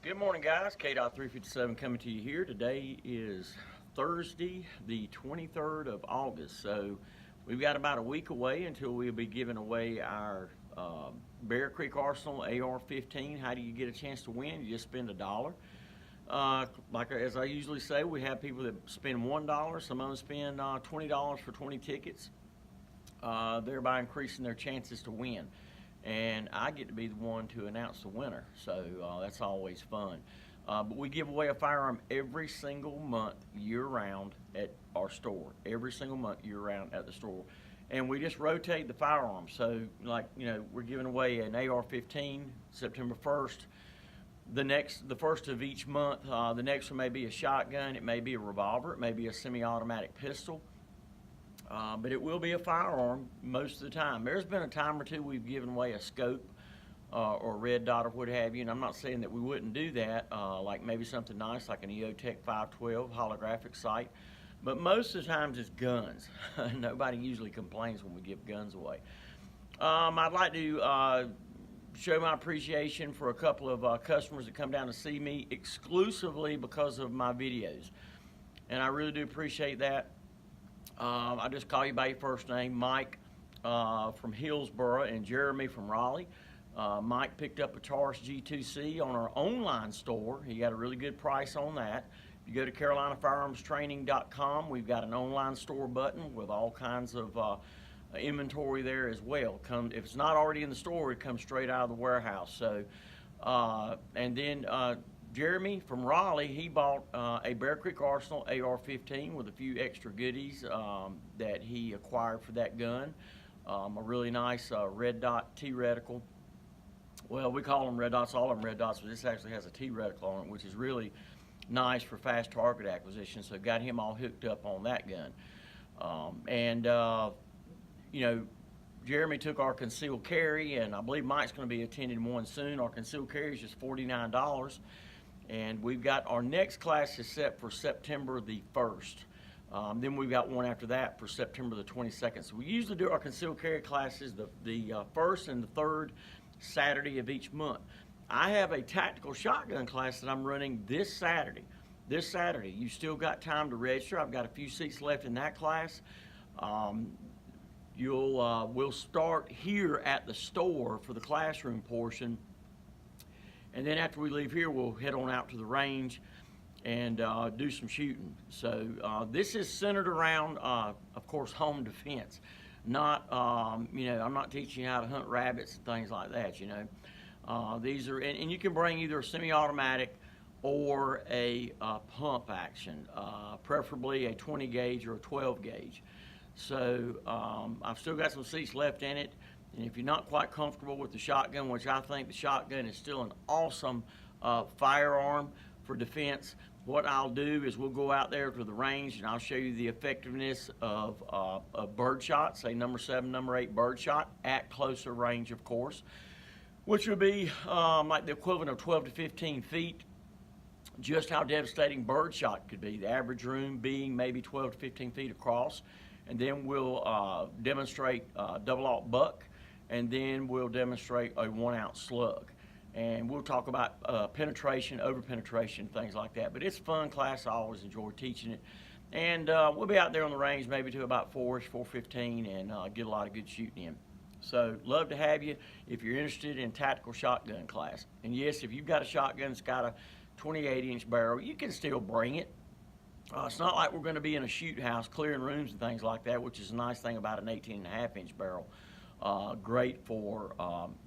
Good morning, guys. K.357 coming to you here. Today is Thursday, the 23rd of August. So we've got about a week away until we'll be giving away our Bear Creek Arsenal AR-15. How do you get a chance to win? You just spend $1. Like as I usually say, we have people that spend $1. Some of them spend $20 for 20 tickets, thereby increasing their chances to win. And I get to be the one to announce the winner, so that's always fun. But we give away a firearm every single month, year-round, at our store. Every single month, year-round at the store. And we just rotate the firearms. So, we're giving away an AR-15 September 1st. The first of each month, the next one may be a shotgun, it may be a revolver, it may be a semi-automatic pistol. But it will be a firearm most of the time. There's been a time or two we've given away a scope or a red dot or what have you, and I'm not saying that we wouldn't do that, like maybe something nice like an EOTech 512 holographic sight. But most of the times it's guns. Nobody usually complains when we give guns away. I'd like to show my appreciation for a couple of customers that come down to see me exclusively because of my videos. And I really do appreciate that. I just call you by your first name, Mike from Hillsboro and Jeremy from Raleigh. Mike picked up a Taurus G2C on our online store. He got a really good price on that. If you go to CarolinaFirearmsTraining.com, we've got an online store button with all kinds of inventory there as well. If it's not already in the store, it comes straight out of the warehouse. So, and then Jeremy from Raleigh, he bought a Bear Creek Arsenal AR-15 with a few extra goodies that he acquired for that gun. A really nice red dot T-reticle. Well, we call them red dots, all of them red dots, but this actually has a T-reticle on it, which is really nice for fast target acquisition. So got him all hooked up on that gun. Jeremy took our concealed carry, and I believe Mike's going to be attending one soon. Our concealed carry is just $49. And we've got our next class is set for September the 1st. Then we've got one after that for September the 22nd. So we usually do our concealed carry classes the first and the third Saturday of each month. I have a tactical shotgun class that I'm running this Saturday. This Saturday, you still got time to register. I've got a few seats left in that class. We'll start here at the store for the classroom portion. And then after we leave here, we'll head on out to the range and do some shooting. So this is centered around, of course, home defense. Not, I'm not teaching you how to hunt rabbits and things like that, These are, and you can bring either a semi-automatic or a pump action, preferably a 20 gauge or a 12 gauge. So I've still got some seats left in it. And if you're not quite comfortable with the shotgun, which I think the shotgun is still an awesome firearm for defense, what I'll do is we'll go out there to the range and I'll show you the effectiveness of birdshot, say number 7, number 8 birdshot at closer range, of course, which would be like the equivalent of 12 to 15 feet. Just how devastating birdshot could be, the average room being maybe 12 to 15 feet across. And then we'll demonstrate double-aught buck, and then we'll demonstrate a 1-ounce slug. And we'll talk about penetration, over-penetration, things like that. But it's a fun class. I always enjoy teaching it. And we'll be out there on the range maybe to about 4-ish, 4:15, and get a lot of good shooting in. So love to have you if you're interested in tactical shotgun class. And yes, if you've got a shotgun that's got a 28-inch barrel, you can still bring it. It's not like we're going to be in a shoot house clearing rooms and things like that, which is a nice thing about an 18.5-inch barrel. Great for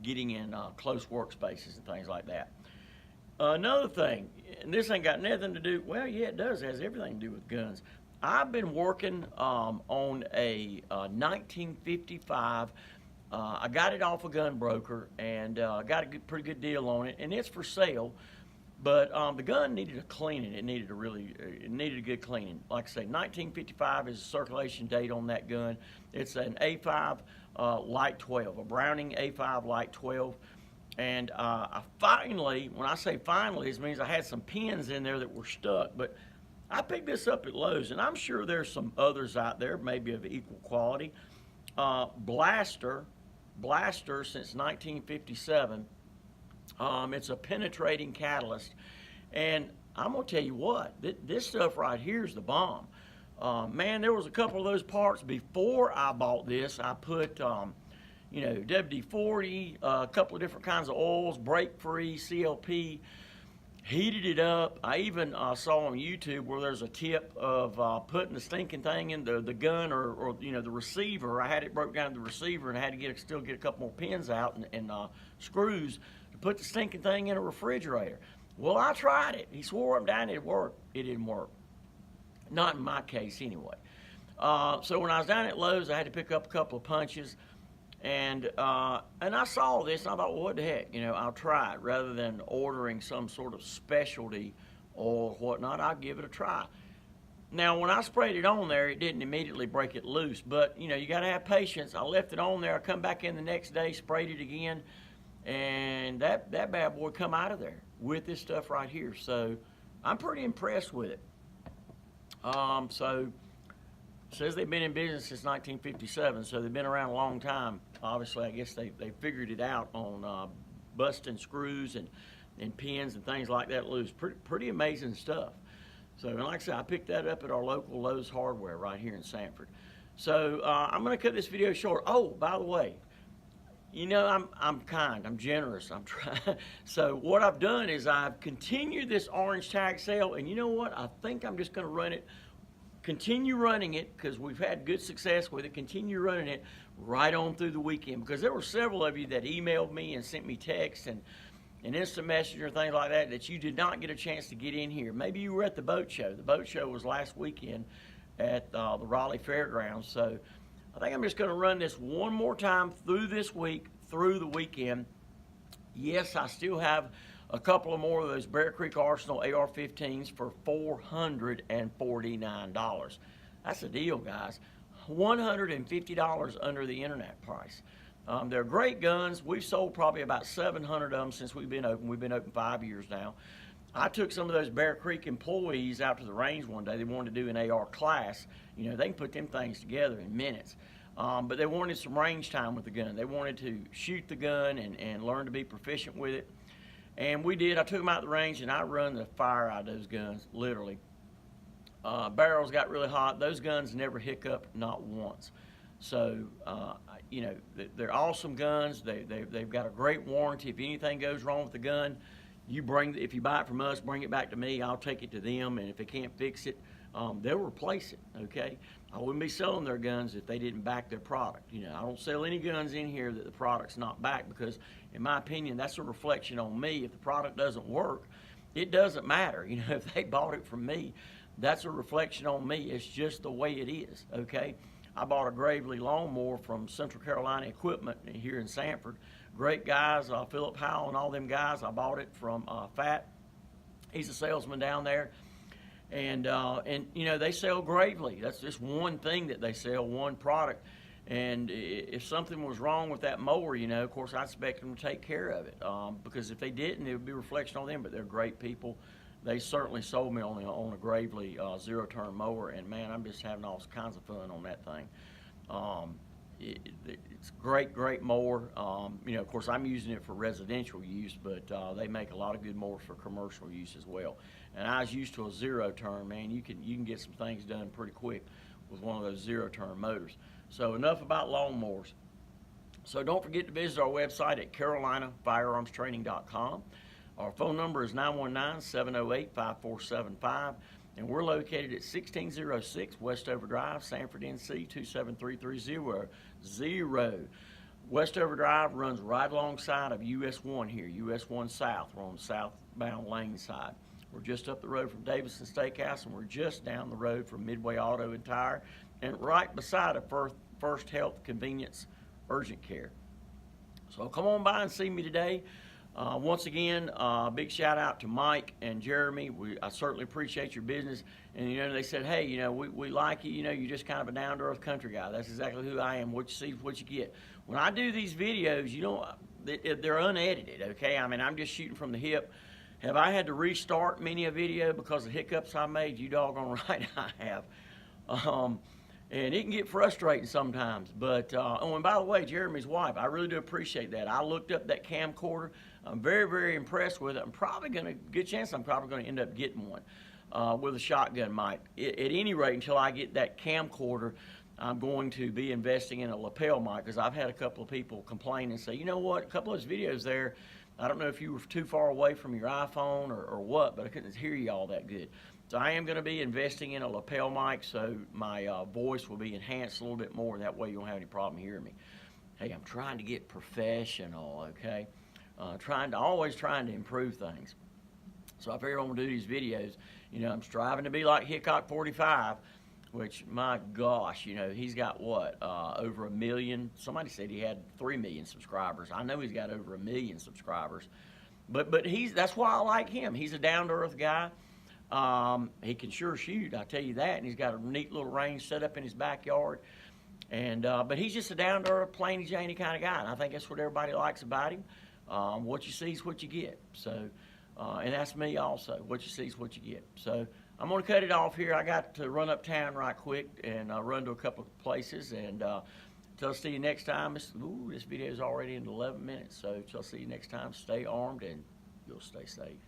getting in close workspaces and things like that. Another thing, and this ain't got nothing to do, well, yeah, it does. It has everything to do with guns. I've been working on a 1955. I got it off a gun broker and got a pretty good deal on it, and it's for sale. But the gun needed a cleaning. It needed a good cleaning. Like I say, 1955 is the circulation date on that gun. It's an A5 Light 12, a Browning A5 Light 12. And I finally, when I say finally, it means I had some pins in there that were stuck. But I picked this up at Lowe's, and I'm sure there's some others out there, maybe of equal quality. Blaster since 1957. It's a penetrating catalyst. And I'm going to tell you what, this stuff right here is the bomb. Man, there was a couple of those parts before I bought this. I put, WD-40, a couple of different kinds of oils, brake-free, CLP, heated it up. I even saw on YouTube where there's a tip of putting the stinking thing in the gun or the receiver. I had it broke down to the receiver and I had to still get a couple more pins out and screws to put the stinking thing in a refrigerator. Well, I tried it. He swore up and down it worked. It didn't work. Not in my case anyway. So when I was down at Lowe's, I had to pick up a couple of punches. And I saw this, and I thought, well, what the heck? I'll try it. Rather than ordering some sort of specialty or whatnot, I'll give it a try. Now, when I sprayed it on there, it didn't immediately break it loose. But, you got to have patience. I left it on there. I come back in the next day, sprayed it again. And that bad boy come out of there with this stuff right here. So I'm pretty impressed with it. So it says they've been in business since 1957, so they've been around a long time. Obviously, I guess they figured it out on busting screws and pins and things like that loose. Pretty amazing stuff. So, and like I said, I picked that up at our local Lowe's Hardware right here in Sanford. So I'm going to cut this video short. Oh, by the way, I'm kind, I'm generous, I'm trying. So what I've done is I've continued this orange tag sale, and you know what? I think I'm just going to continue running it, because we've had good success with it, continue running it right on through the weekend, because there were several of you that emailed me and sent me texts and instant messenger and things like that you did not get a chance to get in here. Maybe you were at the boat show. The boat show was last weekend at the Raleigh Fairgrounds. So I think I'm just going to run this one more time through this week, through the weekend. Yes, I still have a couple of more of those Bear Creek Arsenal AR-15s for $449. That's a deal, guys. $150 under the internet price. They're great guns. We've sold probably about 700 of them since we've been open. We've been open 5 years now. I took some of those Bear Creek employees out to the range one day. They wanted to do an AR class. They can put them things together in minutes. But they wanted some range time with the gun. They wanted to shoot the gun and learn to be proficient with it. And we did. I took them out the range and I run the fire out of those guns, literally. Barrels got really hot. Those guns never hiccup, not once. So, they're awesome guns. They've got a great warranty. If anything goes wrong with the gun, if you buy it from us, bring it back to me. I'll take it to them, and if they can't fix it, they'll replace it, okay? I wouldn't be selling their guns if they didn't back their product. I don't sell any guns in here that the product's not backed, because, in my opinion, that's a reflection on me. If the product doesn't work, it doesn't matter. If they bought it from me, that's a reflection on me. It's just the way it is, okay? I bought a Gravely lawnmower from Central Carolina Equipment here in Sanford. Great guys, Philip Howell and all them guys. I bought it from Fat. He's a salesman down there. And they sell Gravely. That's just one thing that they sell, one product. And if something was wrong with that mower, of course, I expect them to take care of it. Because if they didn't, it would be a reflection on them. But they're great people. They certainly sold me on a Gravely zero-turn mower. And, man, I'm just having all kinds of fun on that thing. It's great mower. Of course, I'm using it for residential use, but they make a lot of good mowers for commercial use as well. And I was used to a zero-turn, man. You can get some things done pretty quick with one of those zero-turn motors. So enough about lawnmowers. So don't forget to visit our website at CarolinaFirearmstraining.com. Our phone number is 919-708-5475. And we're located at 1606 Westover Drive, Sanford, NC 27330. Westover Drive runs right alongside of US 1 here, US 1 South. We're on the southbound lane side. We're just up the road from Davidson Steakhouse, and we're just down the road from Midway Auto and Tire, and right beside of First Health Convenience Urgent Care. So come on by and see me today. Once again, big shout out to Mike and Jeremy. I certainly appreciate your business. And, they said, hey, we like you. You're just kind of a down-to-earth country guy. That's exactly who I am. What you see is what you get. When I do these videos, they're unedited, okay? I mean, I'm just shooting from the hip. Have I had to restart many a video because of hiccups I made? You doggone right I have. And it can get frustrating sometimes. But, oh, and by the way, Jeremy's wife, I really do appreciate that. I looked up that camcorder. I'm very, very impressed with it. I'm probably going to, good chance I'm probably going to end up getting one with a shotgun mic. At any rate, until I get that camcorder, I'm going to be investing in a lapel mic, because I've had a couple of people complain and say, you know what, a couple of those videos there, I don't know if you were too far away from your iPhone or what, but I couldn't hear you all that good. So I am going to be investing in a lapel mic, so my voice will be enhanced a little bit more. That way you won't have any problem hearing me. Hey, I'm trying to get professional, okay? Always trying to improve things. So I figure I'm going to do these videos. You know, I'm striving to be like Hickok 45, which, my gosh, you know, he's got what, over 1 million? Somebody said he had 3 million subscribers. I know he's got over 1 million subscribers. But that's why I like him. He's a down-to-earth guy. He can sure shoot, I tell you that, and he's got a neat little range set up in his backyard. And but he's just a down-to-earth, plain Janie kind of guy, and I think that's what everybody likes about him. What you see is what you get. So, and that's me also. What you see is what you get. So I'm going to cut it off here. I got to run uptown right quick and run to a couple of places. And till I see you next time. This video is already in 11 minutes. So till I see you next time, stay armed and you'll stay safe.